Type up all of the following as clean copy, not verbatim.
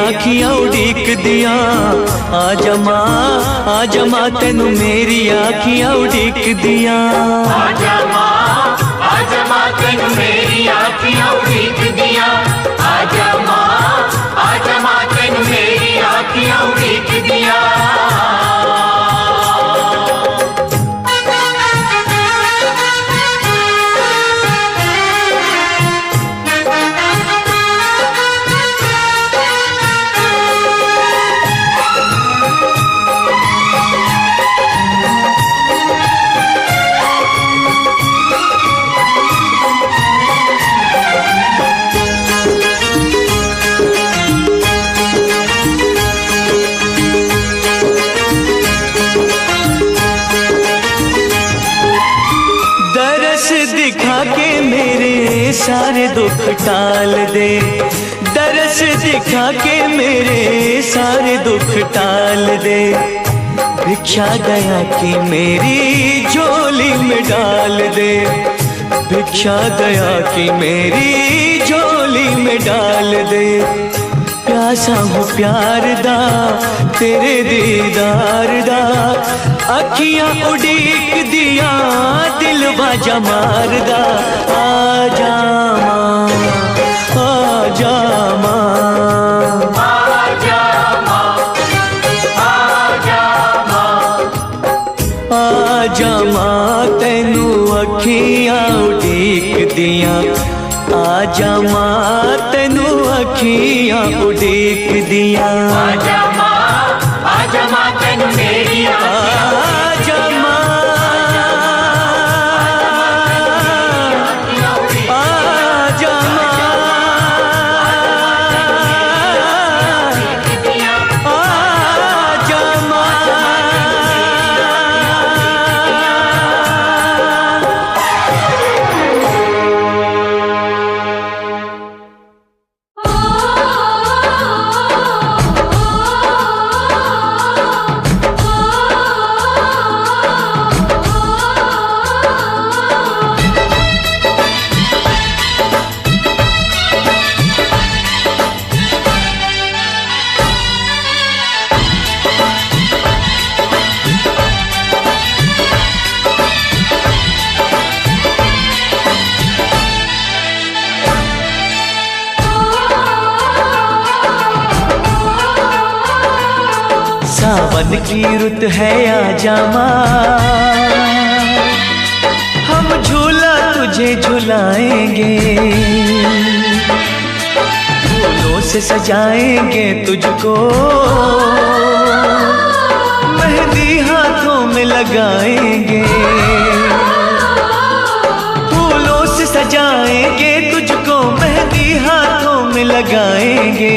आखियां उड़ीक दियां। आजा मां तेनू मेरी आखियां उड़ीक दियां। आजा मां तेनू मेरी आखियां उड़ीक दियां। आजा मां तेनू मेरी आखियां उड़ीक दियां। दिखा के मेरे सारे दुख टाल दे। दरस दिखा के मेरे सारे दुख टाल दे। भिक्षा दया की मेरी झोली में डाल दे। भिक्षा दया की मेरी झोली में डाल दे। प्यासा हूँ प्यार दा तेरे दीदार दा। अखियां उड़ीक दिया दिल बाजा मारदा। आजा मां आजा मां आजा मां आजा मां तेनू अखियां उड़ीक दियां। आजा मां तेनू अखियां उड़ीक दियां। आजा मां तेनू मेरी आजा मां आजा मां आजा मां। सावन की रुत है आजा मां। हम झूला तुझे झुलाएंगे। फूलों से सजाएंगे तुझको। मेहंदी हाथों में लगाएंगे। फूलों से सजाएंगे तुझको। मेहंदी हाथों में लगाएंगे।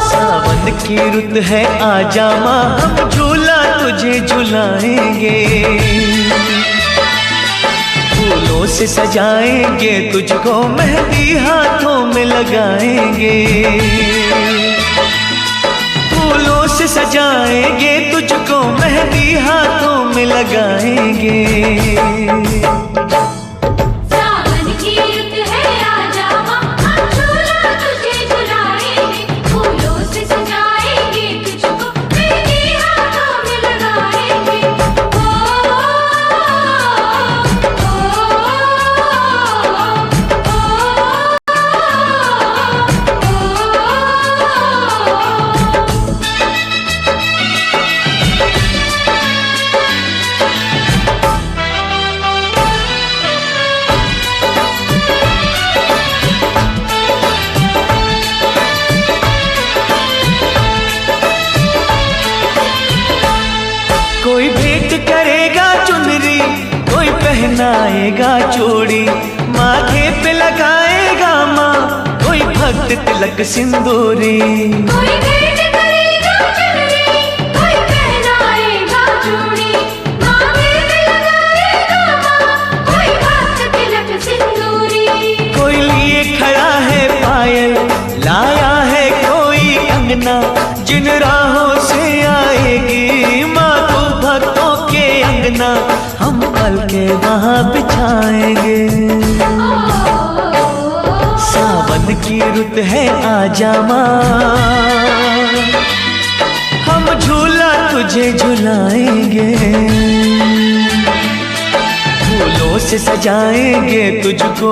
सावन की रुत है आजा मां। हम झूला तुझे झुलाएंगे। फूलों से सजाएंगे तुझको। मेहंदी हाथों में लगाएंगे। फूलों से सजाएंगे तुझको। मेहंदी हाथों में लगाएंगे। कोई भेंट करेगा चुनरी। कोई पहनाएगा चूड़ी। माथे पे लगाएगा माँ। कोई भक्त तिलक सिंदूरी। कोई भेंट करेगा चुनरी। कोई पहनाएगा चूड़ी। माथे पे लगाएगा माँ। कोई भक्त तिलक सिंदूरी। कोई लिए खड़ा है पायल। लाया है कोई अंगना। जिन राहों से आएगी माँ तू भक्तों के अंगना। हम पल के वहाँ बिछाएंगे। सावन सावन की रुत है आजा माँ, हम झूला तुझे झुलाएंगे, फूलों से सजाएंगे तुझको,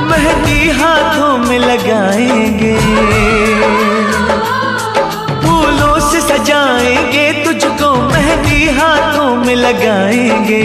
मेहंदी हाथों में लगाएंगे, फूलों से सजाएंगे तुझको, मेहंदी हाथों में लगाएंगे।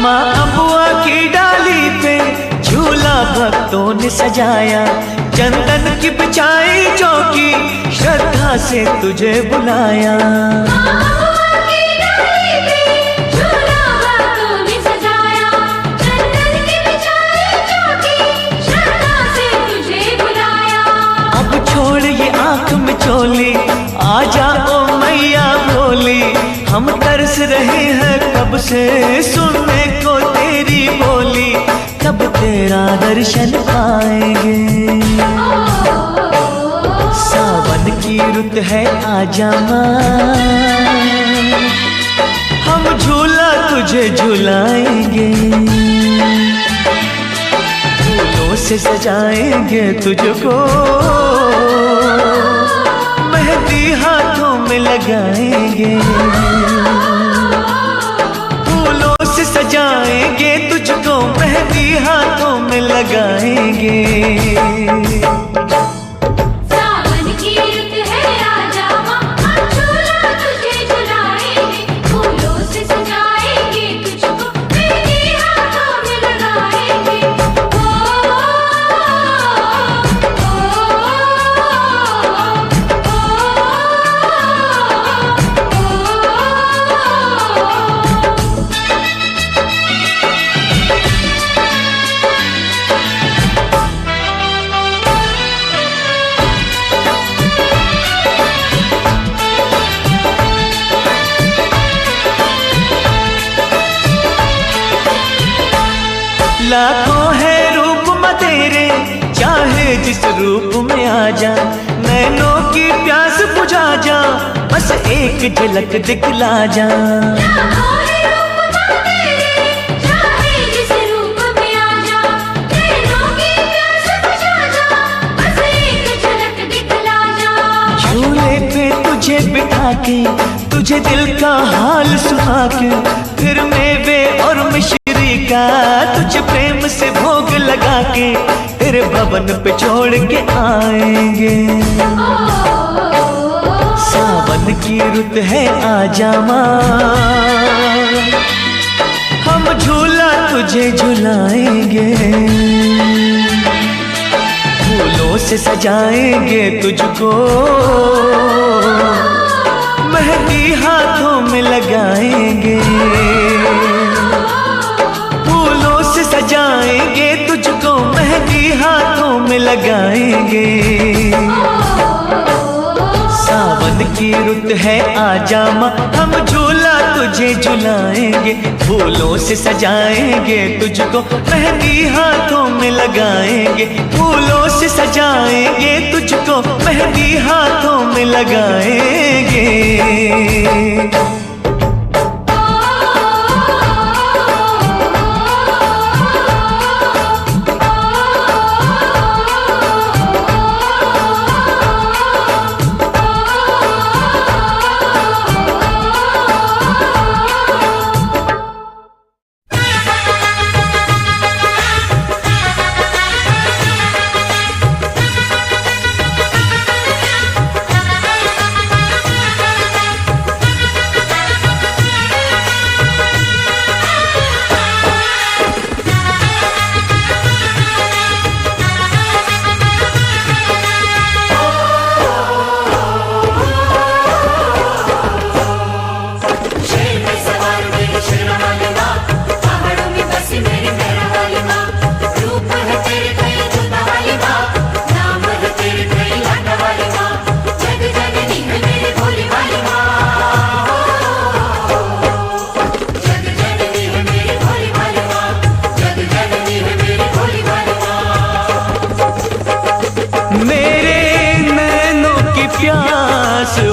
माँ अबुआ की डाली पे झूला भक्तों ने सजाया, चंदन की बिछाई चौकी, श्रद्धा से तुझे बुलाया। अब छोड़ ये आँख में चोली, आ जाओ मैया भोली, हम तरस रहे हैं कब से सुनने को तेरी बोली, कब तेरा दर्शन पाएंगे। सावन की रुत है आजा माँ, हम झूला तुझे झुलाएंगे, फूलों से सजाएंगे तुझको, मेहंदी हाथों में लगाएंगे, फूलों से सजाएंगे तुझको, मेहंदी हाथों में लगाएंगे। सावन की रुत है आजा माँ, हम झूला तुझे झुलाएंगे, फूलों से सजाएंगे तुझको, मेहंदी हाथों में लगाएंगे। लाखों है रूप में तेरे, चाहे जिस रूप में आ जा, नैनों की प्यास बुझा जा, बस एक झलक दिखला जा। झूले पे तुझे बिठा के, तुझे दिल का हाल सुना के, फिर मेवे और मिश्री का तुझे प्रेम से भोग लगा के, तेरे भवन पे छोड़ के आएंगे। सावन की रुत है आजा माँ, हम झूला तुझे झुलाएंगे, फूलों से सजाएंगे तुझको, मेहंदी हाथों में लगाएंगे, फूलों से सजाएंगे तुझको, मेहंदी हाथों में लगाएंगे। सावन की रुत है आजा माँ, हम झूला तुझे झुलाएंगे, फूलों से सजाएंगे तुझको, मेहंदी हाथों में लगाएंगे, फूलों से सजाएंगे तुझको, मेहंदी हाथों में लगाएंगे।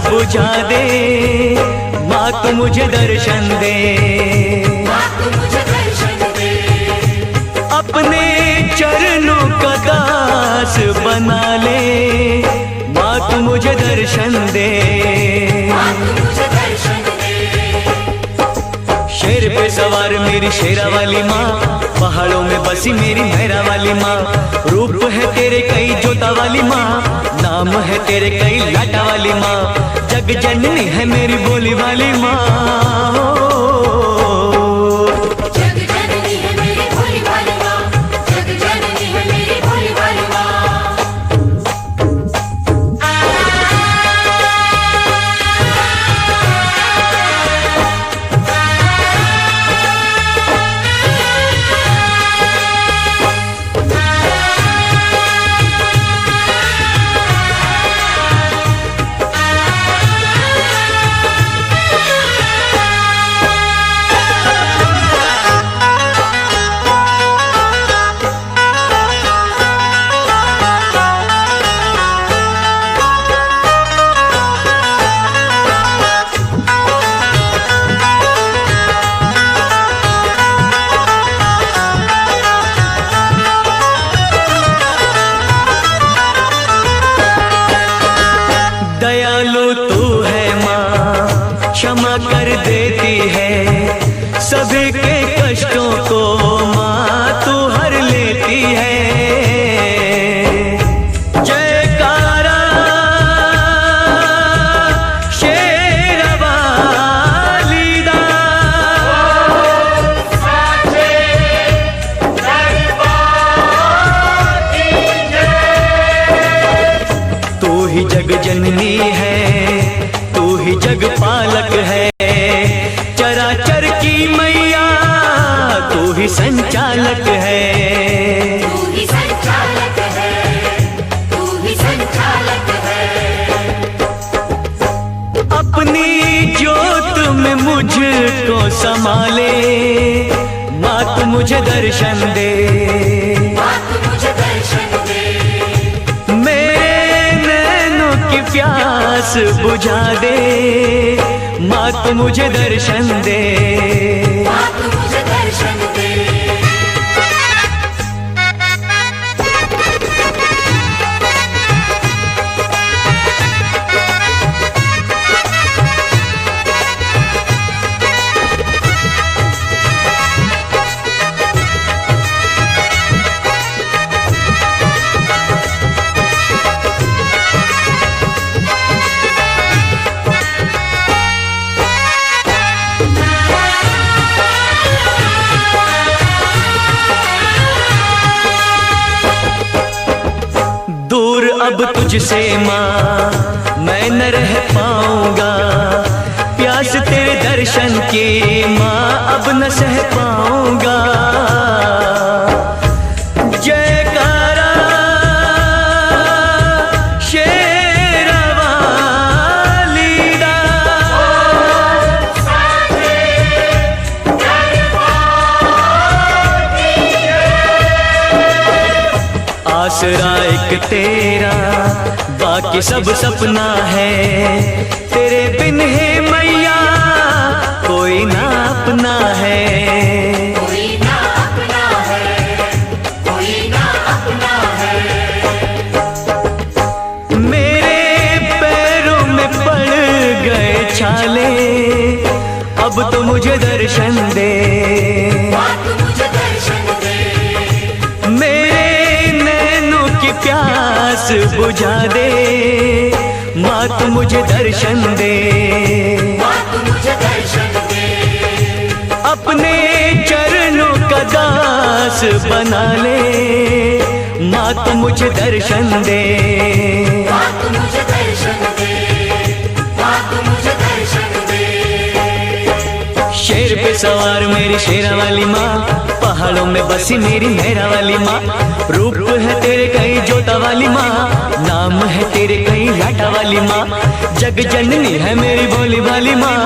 बुझा दे, माँ तू मुझे दर्शन दे। माँ तू मुझे दर्शन दे। अपने चरणों का दास बना ले, माँ तू मुझे दर्शन दे। माँ तू मुझे दर्शन दे। शेर पे सवार मेरी शेरा वाली माँ, पहाड़ों में बसी मेरी मेहरा वाली माँ। रूप है तेरे कई जोता वाली माँ, नाम है तेरे कई लाटा वाली माँ। जग जननी है मेरी बोली वाली माँ। जग जननी है मेरी भोली भाली माँ, जग जननी है मेरी भोली भाली माँ। दयालु तू है माँ, क्षमा कर देती है। सभी के कष्टों को माँ तू हर लेती है। जयकारा शेरा वाली दा, साचे दरबार की जय। तू ही जग जननी है, तू ही जग पालक है। चराचर की मैया तू ही संचालक है। तू ही संचालक है, तू ही संचालक है। अपनी ज्योत में मुझको संभाले, माँ तू मुझे दर्शन दे। माँ तू मुझे दर्शन दे। मेरे नैनों की प्यास बुझा दे, माँ तू मुझे दर्शन दे। माँ तू मुझे दर्शन दे। दूर अब तुझसे माँ मैं न रह पाऊंगा, प्यास तेरे दर्शन की माँ अब न सह पाऊंगा। जयकारा शेरा वाली दा, आसरा एक तेरा बाकी सब सपना है। तेरे बिन है मैया कोई ना अपना है। कोई ना अपना है, कोई ना अपना है। मेरे पैरों में पड़ गए छाले, अब तो मुझे दर्शन दे। माँ तू मुझे दर्शन दे। मेरे नैनों की प्यास बुझा दे, माँ तू मुझे दर्शन दे। माँ तू मुझे दर्शन दे। अपने चरणों का दास बना ले, माँ तू मुझे दर्शन दे। माँ तू मुझे दर्शन दे। माँ तू मुझे दर्शन दे। शेर पे सवार मेरी शेरा वाली माँ, पहाड़ों में बसी मेरी मेहरा वाली माँ। रूप है तेरे कई जोता वाली माँ, नाम है तेरे कई लाटा वाली माँ। जग जननी है मेरी भोली भाली माँ।